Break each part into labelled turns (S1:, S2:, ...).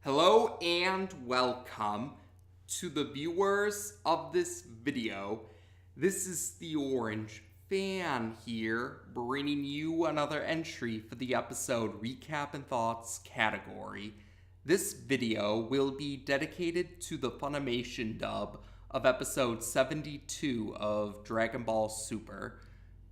S1: Hello and welcome to the viewers of this video. This is the Orange Fan here, bringing you another entry for the episode Recap and Thoughts category. This video will be dedicated to the FUNimation dub of episode 72 of Dragonball Super.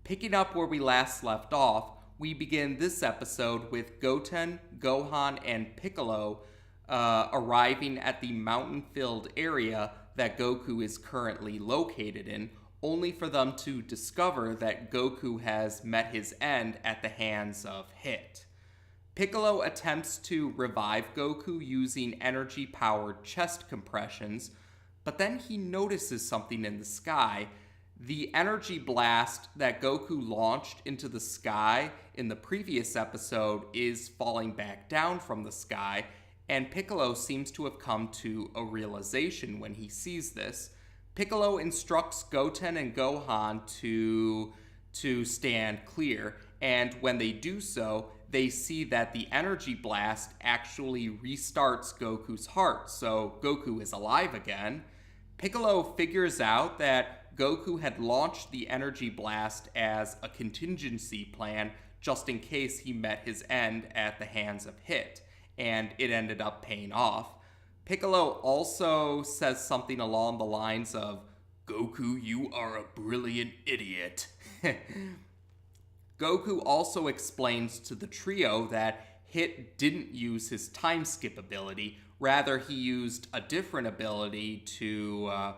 S1: Picking up where we last left off, we begin this episode with Goten, Gohan, and Piccolo arriving at the mountain-filled area that Goku is currently located in, only for them to discover that Goku has met his end at the hands of Hit. Piccolo attempts to revive Goku using energy-powered chest compressions, but then he notices something in the sky. The energy blast that Goku launched into the sky in the previous episode is falling back down from the sky, and Piccolo seems to have come to a realization when he sees this. Piccolo instructs Goten and Gohan to stand clear, and when they do so, they see that the energy blast actually restarts Goku's heart, so Goku is alive again. Piccolo figures out that Goku had launched the energy blast as a contingency plan just in case he met his end at the hands of Hit, and it ended up paying off. Piccolo also says something along the lines of, "Goku, you are a brilliant idiot." Goku also explains to the trio that Hit didn't use his time skip ability, rather he used a different ability to,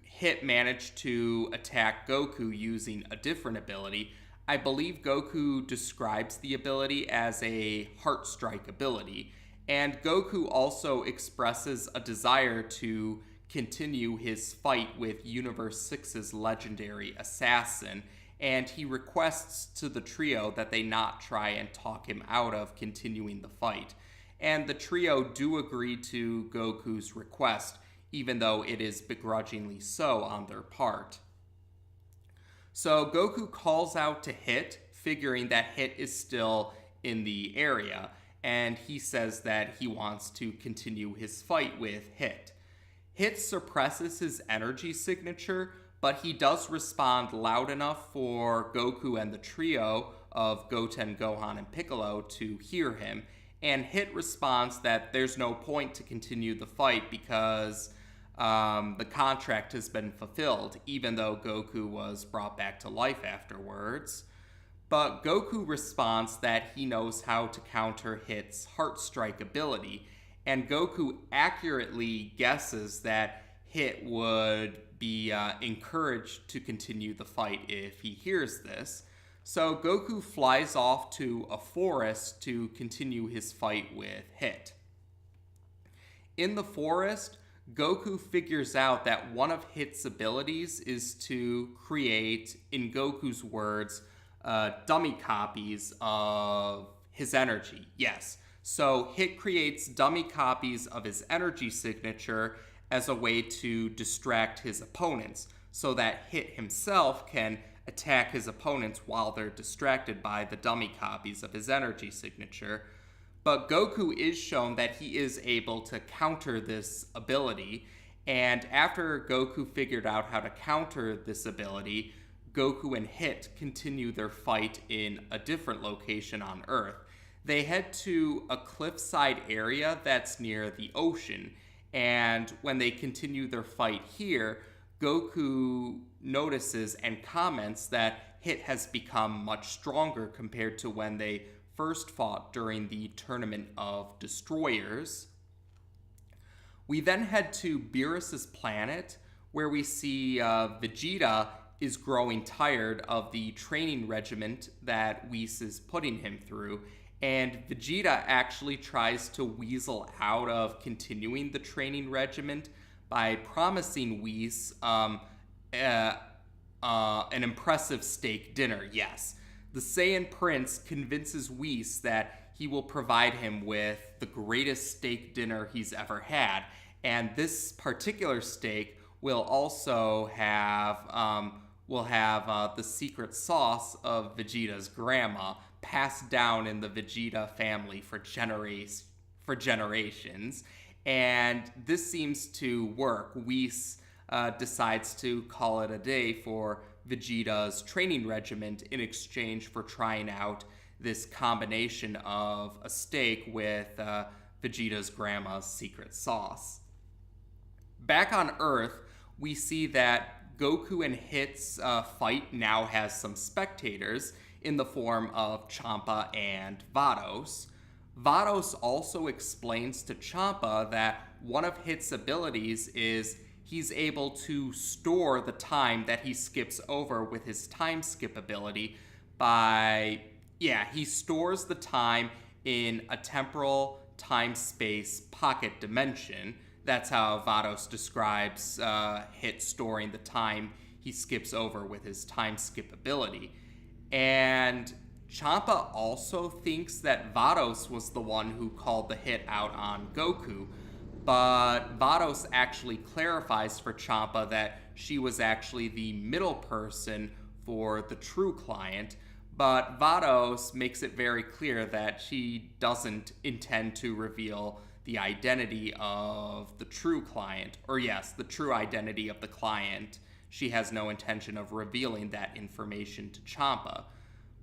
S1: Hit managed to attack Goku using a different ability. I believe Goku describes the ability as a Heart Strike ability, and Goku also expresses a desire to continue his fight with Universe 6's legendary assassin, and he requests to the trio that they not try and talk him out of continuing the fight. And the trio do agree to Goku's request, even though it is begrudgingly so on their part. So Goku calls out to Hit, figuring that Hit is still in the area, and he says that he wants to continue his fight with Hit. Hit suppresses his energy signature, but he does respond loud enough for Goku and the trio of Goten, Gohan, and Piccolo to hear him, and Hit responds that there's no point to continue the fight because the contract has been fulfilled, even though Goku was brought back to life afterwards. But Goku responds that he knows how to counter Hit's Heart Strike ability, and Goku accurately guesses that Hit would be encouraged to continue the fight if he hears this. So Goku flies off to a forest to continue his fight with Hit. In the forest, Goku figures out that one of Hit's abilities is to create, in Goku's words, dummy copies of his energy. Yes, so Hit creates dummy copies of his energy signature as a way to distract his opponents, so that Hit himself can attack his opponents while they're distracted by the dummy copies of his energy signature. But Goku is shown that he is able to counter this ability, and after Goku figured out how to counter this ability, Goku and Hit continue their fight in a different location on Earth. They head to a cliffside area that's near the ocean, and when they continue their fight here, Goku notices and comments that Hit has become much stronger compared to when they first fought during the Tournament of Destroyers. We then head to Beerus's planet, where we see Vegeta is growing tired of the training regiment that Whis is putting him through, and Vegeta actually tries to weasel out of continuing the training regiment by promising Whis an impressive steak dinner. Yes, the Saiyan Prince convinces Whis that he will provide him with the greatest steak dinner he's ever had, and this particular steak will also have the secret sauce of Vegeta's grandma, passed down in the Vegeta family for for generations. And this seems to work. Whis decides to call it a day for Vegeta's training regiment in exchange for trying out this combination of a steak with Vegeta's grandma's secret sauce. Back on Earth, we see that Goku and Hit's fight now has some spectators in the form of Champa and Vados. Vados also explains to Champa that one of Hit's abilities is he's able to store the time that he skips over with his time skip ability by, he stores the time in a temporal time-space pocket dimension. That's how Vados describes Hit storing the time he skips over with his time skip ability. And Champa also thinks that Vados was the one who called the hit out on Goku, but Vados actually clarifies for Champa that she was actually the middle person for the true client, but Vados makes it very clear that she doesn't intend to reveal the identity of the true client, or yes, the true identity of the client. She has no intention of revealing that information to Champa.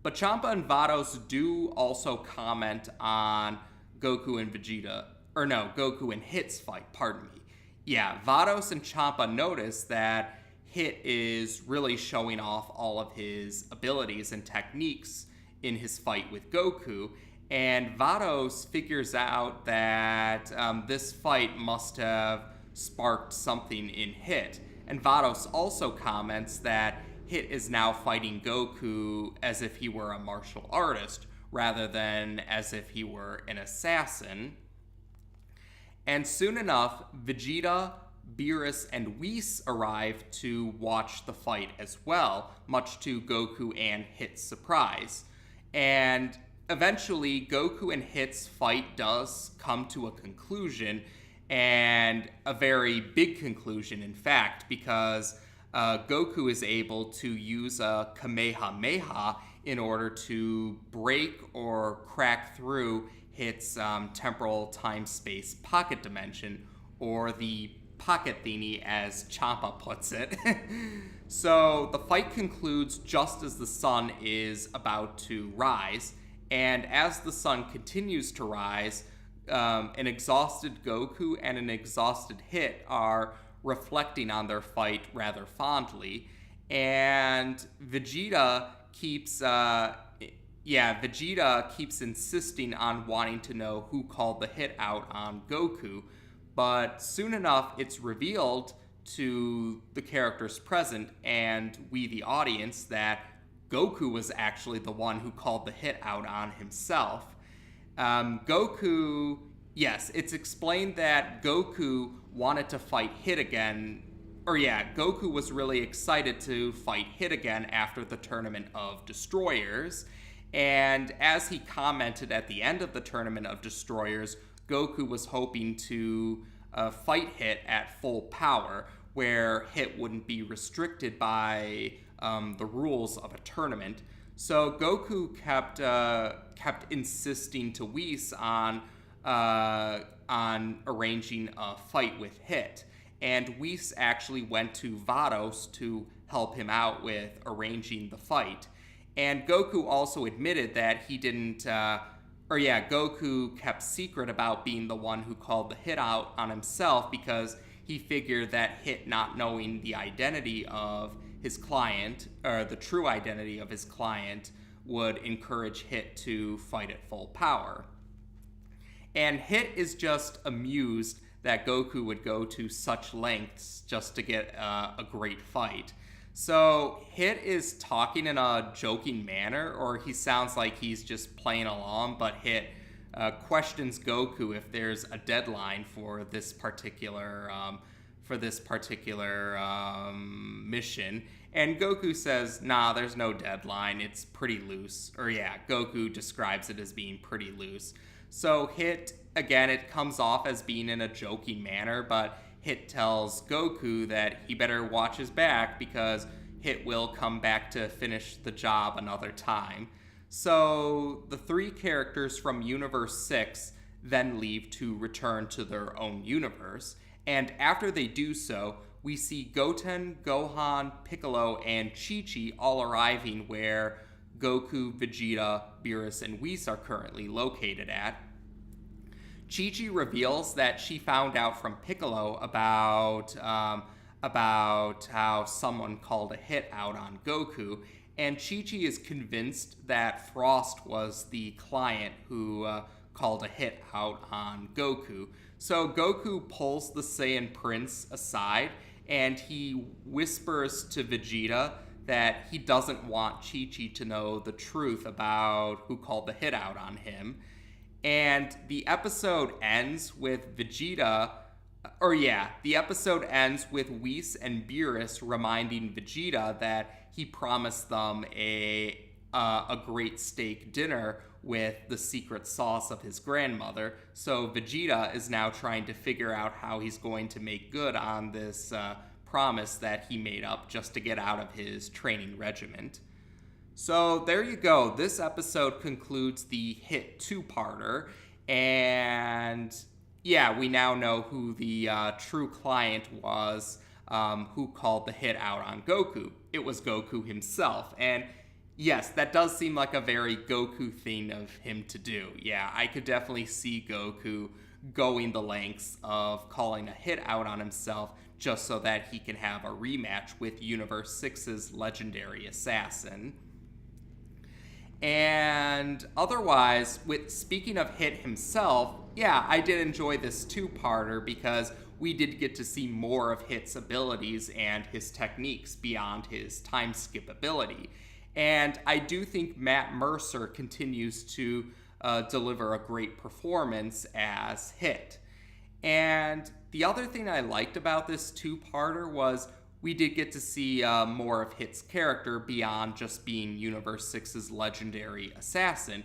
S1: But Champa and Vados do also comment on Goku and Hit's fight, pardon me. Yeah, Vados and Champa notice that Hit is really showing off all of his abilities and techniques in his fight with Goku, and Vados figures out that this fight must have sparked something in Hit. And Vados also comments that Hit is now fighting Goku as if he were a martial artist, rather than as if he were an assassin. And soon enough, Vegeta, Beerus, and Whis arrive to watch the fight as well, much to Goku and Hit's surprise. And eventually, Goku and Hit's fight does come to a conclusion, and a very big conclusion, in fact, because Goku is able to use a Kamehameha in order to break or crack through Hit's temporal time-space pocket dimension, or the pocket thingy, as Champa puts it. So the fight concludes just as the sun is about to rise, and as the sun continues to rise, an exhausted Goku and an exhausted Hit are reflecting on their fight rather fondly, and Vegeta keeps insisting on wanting to know who called the hit out on Goku, but soon enough it's revealed to the characters present and we the audience that Goku was actually the one who called the hit out on himself. It's explained that Goku wanted to fight Hit again, Goku was really excited to fight Hit again after the Tournament of Destroyers, and as he commented at the end of the Tournament of Destroyers, Goku was hoping to fight Hit at full power, where Hit wouldn't be restricted by the rules of a tournament. So Goku kept insisting to Whis on arranging a fight with Hit, and Whis actually went to Vados to help him out with arranging the fight. And Goku also admitted that he didn't, Goku kept secret about being the one who called the hit out on himself because he figured that Hit not knowing the identity of his client, or the true identity of his client, would encourage Hit to fight at full power. And Hit is just amused that Goku would go to such lengths just to get a great fight. So Hit is talking in a joking manner, or he sounds like he's just playing along, but Hit questions Goku if there's a deadline for this particular mission. And Goku says, nah, there's no deadline, it's pretty loose. Goku describes it as being pretty loose. So Hit, again, it comes off as being in a joking manner, but Hit tells Goku that he better watch his back because Hit will come back to finish the job another time. So the three characters from Universe 6, then leave to return to their own universe. And after they do so, we see Goten, Gohan, Piccolo, and Chi-Chi all arriving where Goku, Vegeta, Beerus, and Whis are currently located at. Chi-Chi reveals that she found out from Piccolo about how someone called a hit out on Goku, and Chi-Chi is convinced that Frost was the client who called a hit out on Goku. So Goku pulls the Saiyan Prince aside, and he whispers to Vegeta that he doesn't want Chi-Chi to know the truth about who called the hit out on him. And the episode ends with the episode ends with Whis and Beerus reminding Vegeta that he promised them a great steak dinner with the secret sauce of his grandmother. So Vegeta is now trying to figure out how he's going to make good on this promise that he made up just to get out of his training regiment. So there you go. This episode concludes the hit two-parter, and yeah, we now know who the true client was who called the hit out on Goku. It was Goku himself, and yes, that does seem like a very Goku thing of him to do. Yeah, I could definitely see Goku going the lengths of calling a hit out on himself just so that he can have a rematch with Universe 6's legendary assassin. And otherwise, speaking of Hit himself, yeah, I did enjoy this two-parter because we did get to see more of Hit's abilities and his techniques beyond his time skip ability. And I do think Matt Mercer continues to deliver a great performance as Hit. And the other thing I liked about this two-parter was we did get to see more of Hit's character beyond just being Universe 6's legendary assassin.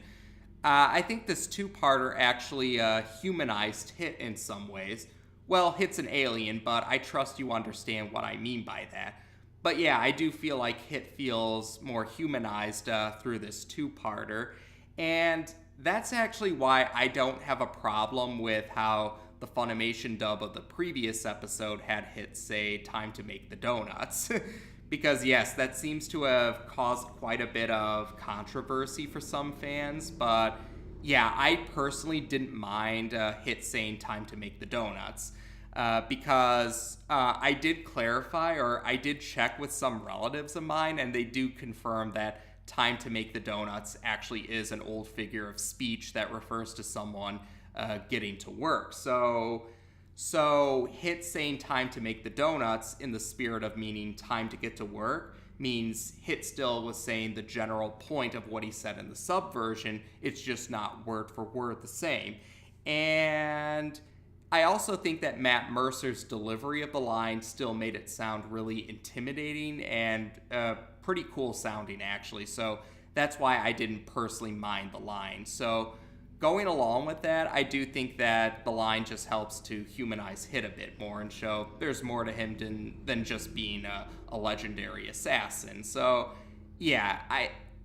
S1: I think this two-parter actually humanized Hit in some ways. Well, Hit's an alien, but I trust you understand what I mean by that. But yeah, I do feel like Hit feels more humanized through this two-parter. And that's actually why I don't have a problem with how the Funimation dub of the previous episode had Hit say, "Time to make the donuts." Because yes, that seems to have caused quite a bit of controversy for some fans, but yeah, I personally didn't mind Hit saying "time to make the donuts," because I did clarify, or I did check with some relatives of mine, and they do confirm that "time to make the donuts" actually is an old figure of speech that refers to someone getting to work. So Hit saying "time to make the donuts" in the spirit of meaning time to get to work means Hit still was saying the general point of what he said in the subversion. It's just not word for word the same. And I also think that Matt Mercer's delivery of the line still made it sound really intimidating and pretty cool sounding, actually. So that's why I didn't personally mind the line. So going along with that, I do think that the line just helps to humanize Hit a bit more and show there's more to him than just being a legendary assassin. So yeah,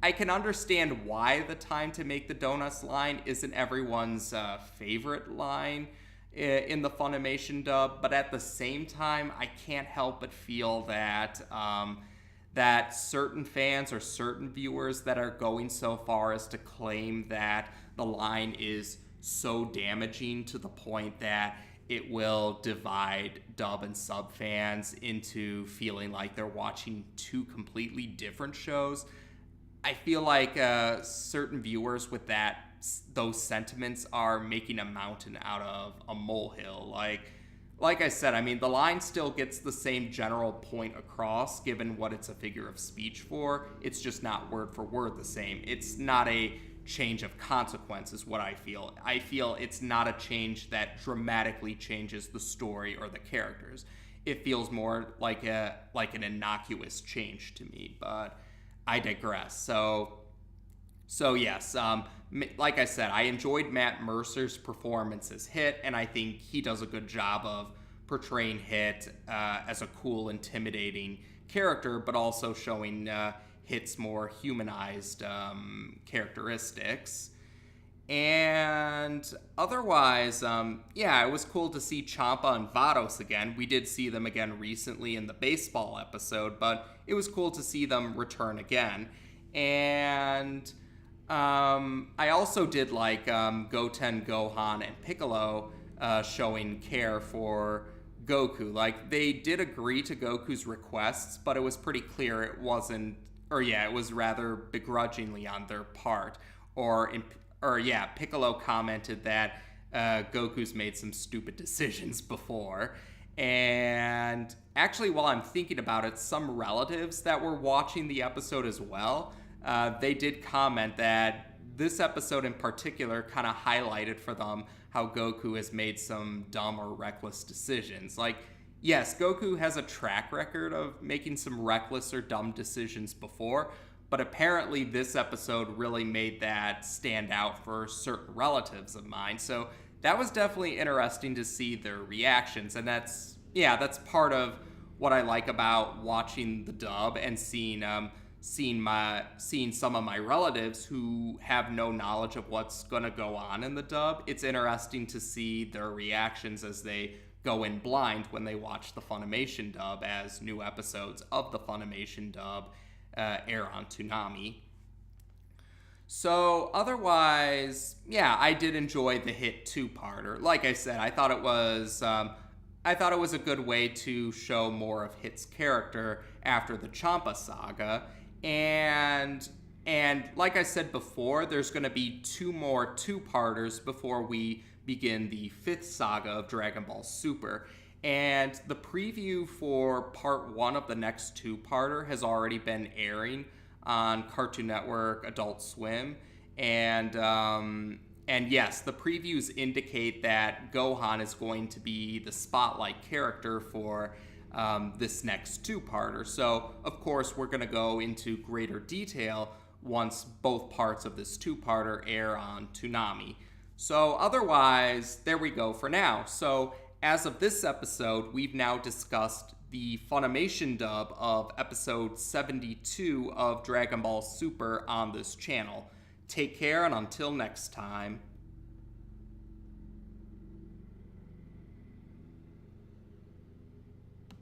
S1: I can understand why the "time to make the donuts" line isn't everyone's favorite line in the Funimation dub, but at the same time, I can't help but feel that that certain fans or certain viewers that are going so far as to claim that the line is so damaging to the point that it will divide dub and sub fans into feeling like they're watching two completely different shows. I feel like certain viewers with those sentiments are making a mountain out of a molehill. Like I said, I mean, the line still gets the same general point across, given what it's a figure of speech for. It's just not word for word the same. It's not a change of consequence, is what I feel. I feel it's not a change that dramatically changes the story or the characters. It feels more like an innocuous change to me, but I digress. So yes, like I said, I enjoyed Matt Mercer's performance as Hit, and I think he does a good job of portraying Hit as a cool, intimidating character, but also showing Hit's more humanized characteristics. And otherwise, yeah, it was cool to see Champa and Vados again. We did see them again recently in the baseball episode, but it was cool to see them return again. And I also did like Goten, Gohan, and Piccolo showing care for Goku. Like, they did agree to Goku's requests, but it was pretty clear it wasn't, or yeah, it was rather begrudgingly on their part. Or Piccolo commented that Goku's made some stupid decisions before. And actually, while I'm thinking about it, some relatives that were watching the episode as well, they did comment that this episode in particular kind of highlighted for them how Goku has made some dumb or reckless decisions. Like, yes, Goku has a track record of making some reckless or dumb decisions before, but apparently this episode really made that stand out for certain relatives of mine. So that was definitely interesting to see their reactions. And that's part of what I like about watching the dub and seeing some of my relatives who have no knowledge of what's going to go on in the dub. It's interesting to see their reactions as they go in blind when they watch the Funimation dub, as new episodes of the Funimation dub air on Toonami. So otherwise, yeah, I did enjoy the hit two-parter. Like I said, I thought it was a good way to show more of Hit's character after the Champa saga. And like I said before, there's going to be two more two-parters before we begin the fifth saga of Dragon Ball Super. And the preview for part one of the next two-parter has already been airing on Cartoon Network, Adult Swim. And yes, the previews indicate that Gohan is going to be the spotlight character for this next two-parter. So, of course, we're going to go into greater detail once both parts of this two-parter air on Toonami. So, otherwise, there we go for now. So, as of this episode, we've now discussed the Funimation dub of episode 72 of Dragon Ball Super on this channel. Take care, and until next time.